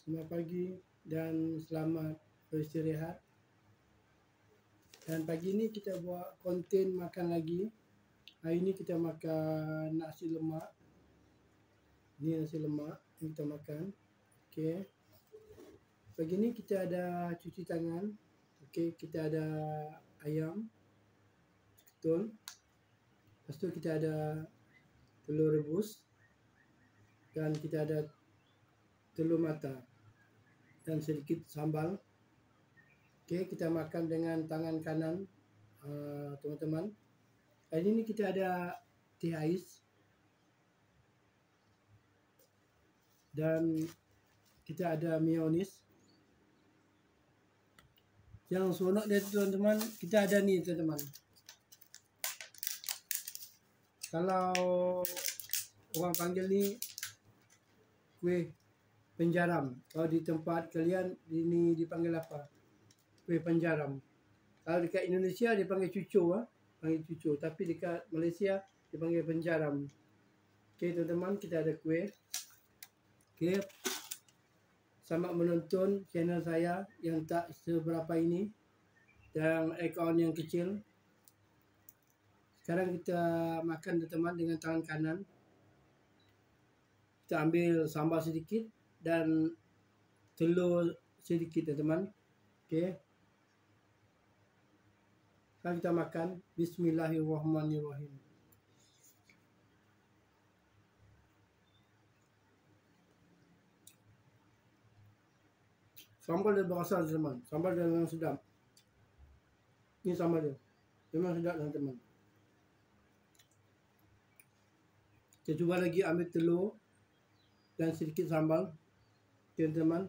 Selamat pagi dan selamat beristirahat. Dan pagi ni kita buat konten makan lagi. Hari ni kita makan nasi lemak. Ni nasi lemak yang kita makan. Okey. Pagi ni kita ada cuci tangan. Okey, kita ada ayam ketul. Lepas tu kita ada telur rebus. Dan kita ada telur mata dan sedikit sambal. Okey, kita makan dengan tangan kanan, teman-teman. Hari ini kita ada teh ais dan kita ada mayonis. Yang seronok dia teman-teman, kita ada ni teman-teman. Kalau orang panggil ni kuih penjaram. Kalau di tempat kalian ini dipanggil apa? Kuih penjaram. Kalau dekat Indonesia dipanggil cucur, panggil cucur. Tapi dekat Malaysia dipanggil penjaram. Okey teman-teman, kita ada kuih. Okey. Selamat menonton channel saya yang tak seberapa ini dan akaun yang kecil. Sekarang kita makan teman-teman dengan tangan kanan. Kita ambil sambal sedikit dan telur sedikit teman-teman. Okey. Sekarang kita makan. Bismillahirrahmanirrahim. Sambal dia berasa teman-teman. Sambal dia memang sedap. Ini sambal dia. Memang sedap teman-teman. Kita cuba lagi ambil telur dan sedikit sambal. Okey teman-teman.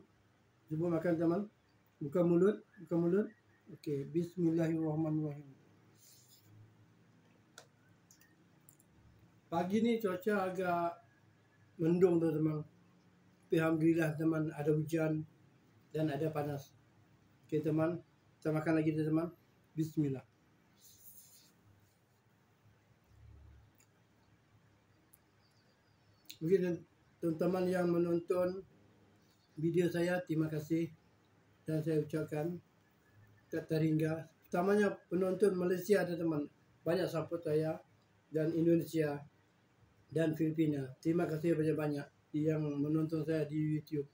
Cuba makan teman. Buka mulut, buka mulut. Okey, bismillahirrahmanirrahim. Pagi ni cuaca agak mendung teman-teman. Tapi alhamdulillah teman, ada hujan dan ada panas. Okey teman, kita makan lagi teman. Bismillah. Mungkin teman-teman yang menonton video saya, terima kasih. Dan saya ucapkan tak terhingga. Utamanya penonton Malaysia teman-teman. Banyak support saya. Dan Indonesia. Dan Filipina. Terima kasih banyak-banyak yang menonton saya di YouTube.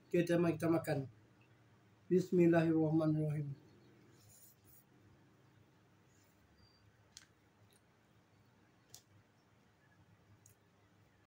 Okey teman, kita makan. Bismillahirrahmanirrahim.